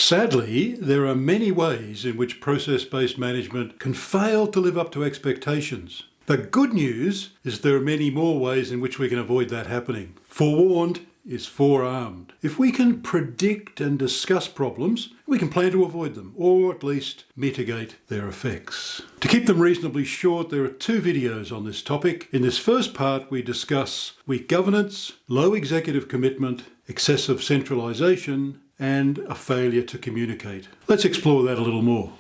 Sadly, there are many ways in which process-based management can fail to live up to expectations. The good news is there are many more ways in which we can avoid that happening. Forewarned is forearmed. If we can predict and discuss problems, we can plan to avoid them, or at least mitigate their effects. To keep them reasonably short, there are 2 videos on this topic. In this first part, we discuss weak governance, low executive commitment, excessive centralisation, and a failure to communicate. Let's explore that a little more.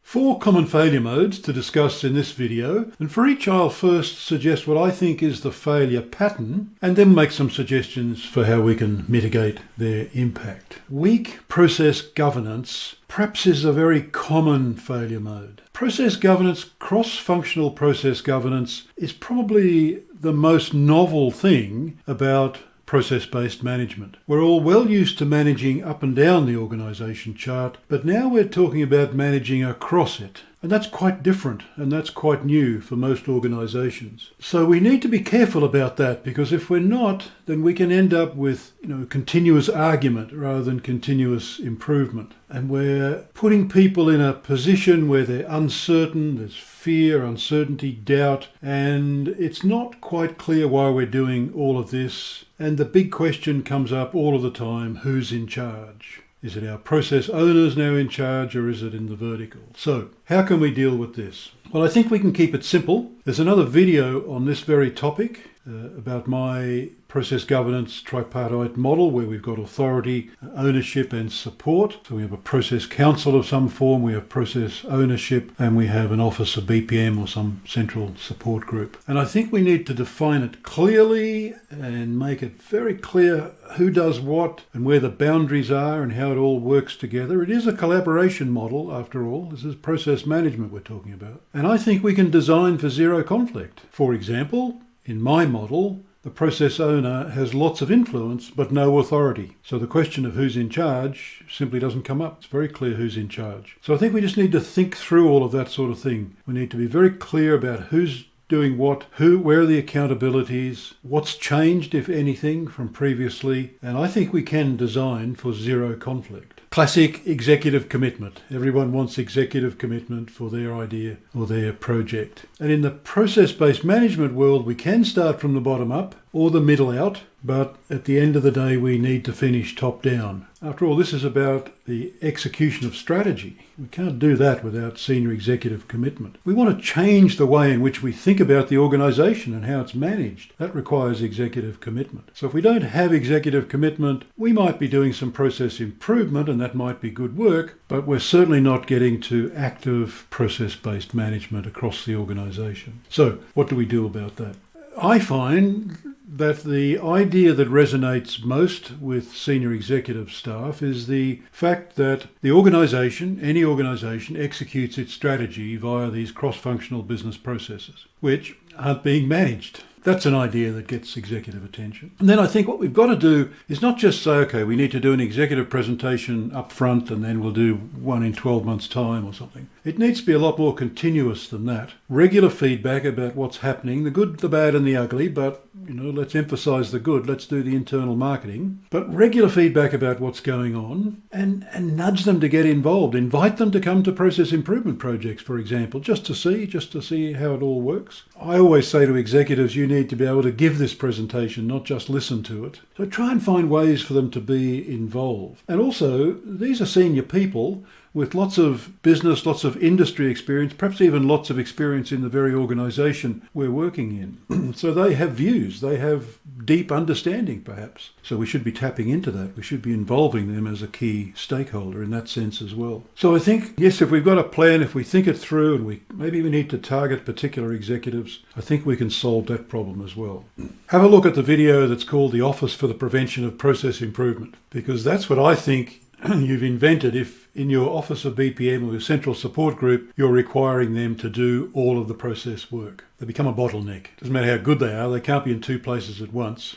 4 common failure modes to discuss in this video, and for each I'll first suggest what I think is the failure pattern and then make some suggestions for how we can mitigate their impact. Weak process governance perhaps is a very common failure mode. Process governance, cross-functional process governance, is probably the most novel thing about process-based management. We're all well used to managing up and down the organisation chart, but now we're talking about managing across it. And that's quite different, and that's quite new for most organisations. So we need to be careful about that, because if we're not, then we can end up with, continuous argument rather than continuous improvement. And we're putting people in a position where they're uncertain, there's fear, uncertainty, doubt, and it's not quite clear why we're doing all of this. And the big question comes up all of the time: who's in charge? Is it our process owners now in charge, or is it in the vertical? So how can we deal with this? Well, I think we can keep it simple. There's another video on this very topic about my process governance tripartite model, where we've got authority, ownership and support. So we have a process council of some form, we have process ownership, and we have an office of BPM or some central support group. And I think we need to define it clearly and make it very clear who does what and where the boundaries are and how it all works together. It is a collaboration model, after all. This is process management we're talking about. And I think we can design for zero conflict. For example, in my model, the process owner has lots of influence but no authority. So the question of who's in charge simply doesn't come up. It's very clear who's in charge. So I think we just need to think through all of that sort of thing. We need to be very clear about who's doing what, where are the accountabilities, what's changed, if anything, from previously. And I think we can design for zero conflict. Classic executive commitment. Everyone wants executive commitment for their idea or their project. And in the process-based management world, we can start from the bottom up or the middle out, but at the end of the day, we need to finish top down. After all, this is about the execution of strategy. We can't do that without senior executive commitment. We want to change the way in which we think about the organisation and how it's managed. That requires executive commitment. So if we don't have executive commitment, we might be doing some process improvement, and that might be good work, but we're certainly not getting to active process-based management across the organisation. So what do we do about that? I find that the idea that resonates most with senior executive staff is the fact that the organisation, any organisation, executes its strategy via these cross-functional business processes, which aren't being managed. That's an idea that gets executive attention. And then I think what we've got to do is not just say, okay, we need to do an executive presentation up front and then we'll do one in 12 months' time or something. It needs to be a lot more continuous than that. Regular feedback about what's happening, the good, the bad and the ugly, but let's emphasise the good, let's do the internal marketing. But regular feedback about what's going on and nudge them to get involved. Invite them to come to process improvement projects, for example, just to see how it all works. I always say to executives, you need to be able to give this presentation, not just listen to it. So try and find ways for them to be involved. And also, these are senior people with lots of business, lots of industry experience, perhaps even lots of experience in the very organisation we're working in. So they have views, they have deep understanding perhaps. So we should be tapping into that. We should be involving them as a key stakeholder in that sense as well. So I think, yes, if we've got a plan, if we think it through and maybe we need to target particular executives, I think we can solve that problem as well. Have a look at the video that's called The Office for the Prevention of Process Improvement, because that's what I think you've invented if in your office of BPM or your central support group, you're requiring them to do all of the process work. They become a bottleneck. Doesn't matter how good they are, they can't be in 2 places at once.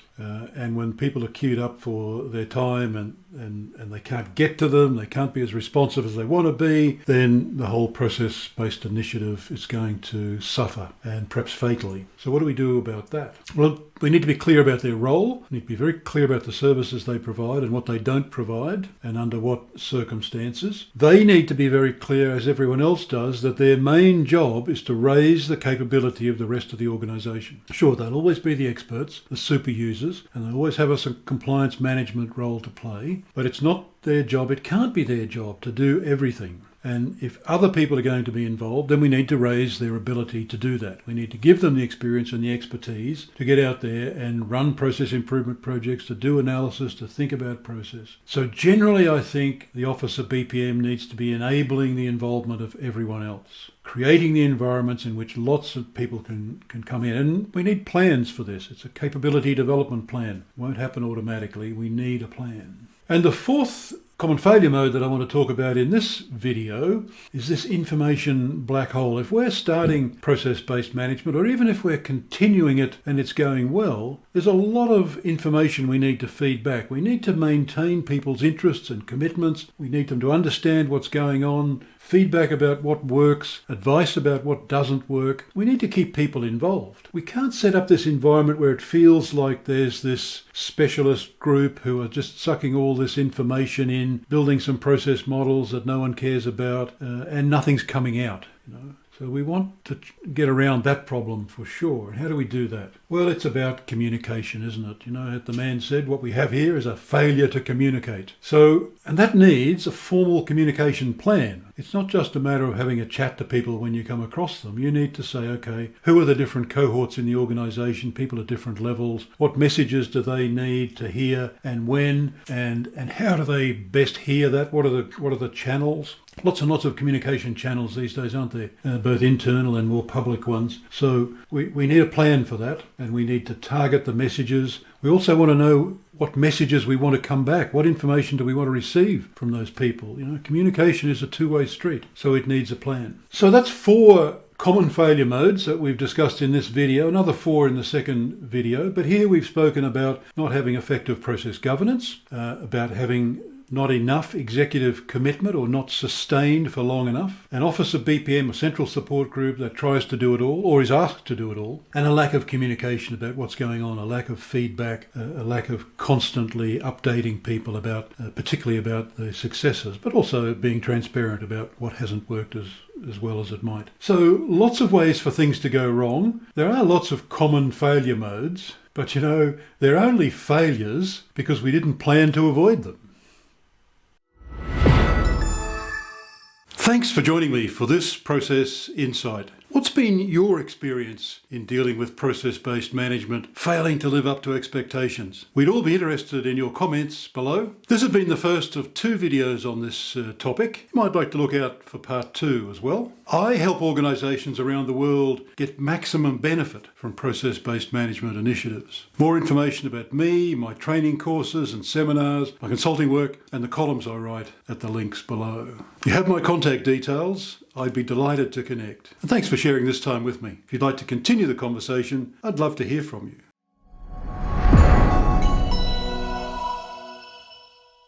And when people are queued up for their time and they can't get to them, they can't be as responsive as they want to be, then the whole process-based initiative is going to suffer, and perhaps fatally. So what do we do about that? Well, we need to be clear about their role. We need to be very clear about the services they provide and what they don't provide and under what circumstances. They need to be very clear, as everyone else does, that their main job is to raise the capability of the rest of the organisation. Sure, they'll always be the experts, the super users, and they'll always have a compliance management role to play, but it's not their job, it can't be their job to do everything. And if other people are going to be involved, then we need to raise their ability to do that. We need to give them the experience and the expertise to get out there and run process improvement projects, to do analysis, to think about process. So generally, I think the Office of BPM needs to be enabling the involvement of everyone else, creating the environments in which lots of people can come in. And we need plans for this. It's a capability development plan. It won't happen automatically. We need a plan. And the fourth common failure mode that I want to talk about in this video is this information black hole. If we're starting process-based management, or even if we're continuing it and it's going well, there's a lot of information we need to feed back. We need to maintain people's interests and commitments. We need them to understand what's going on, feedback about what works, advice about what doesn't work. We need to keep people involved. We can't set up this environment where it feels like there's this specialist group who are just sucking all this information in, building some process models that no one cares about, and nothing's coming out. So we want to get around that problem for sure. And how do we do that? Well, it's about communication, isn't it? As the man said, what we have here is a failure to communicate. And that needs a formal communication plan. It's not just a matter of having a chat to people when you come across them. You need to say, okay, who are the different cohorts in the organisation, people at different levels, what messages do they need to hear and when, and how do they best hear that? What are the channels? Lots and lots of communication channels these days, aren't there? Both internal and more public ones. So we need a plan for that, and we need to target the messages. We also want to know what messages we want to come back. What information do we want to receive from those people? Communication is a two-way street, so it needs a plan. So that's 4 common failure modes that we've discussed in this video, another 4 in the second video. But here we've spoken about not having effective process governance, about having not enough executive commitment or not sustained for long enough, an Office of BPM, a central support group that tries to do it all or is asked to do it all, and a lack of communication about what's going on, a lack of feedback, a lack of constantly updating people about, particularly about their successes, but also being transparent about what hasn't worked as well as it might. So lots of ways for things to go wrong. There are lots of common failure modes, but they're only failures because we didn't plan to avoid them. Thanks for joining me for this Process Insight. What's been your experience in dealing with process-based management failing to live up to expectations? We'd all be interested in your comments below. This has been the first of 2 videos on this topic. You might like to look out for part 2 as well. I help organisations around the world get maximum benefit from process-based management initiatives. More information about me, my training courses and seminars, my consulting work, and the columns I write at the links below. You have my contact details. I'd be delighted to connect. And thanks for sharing this time with me. If you'd like to continue the conversation, I'd love to hear from you.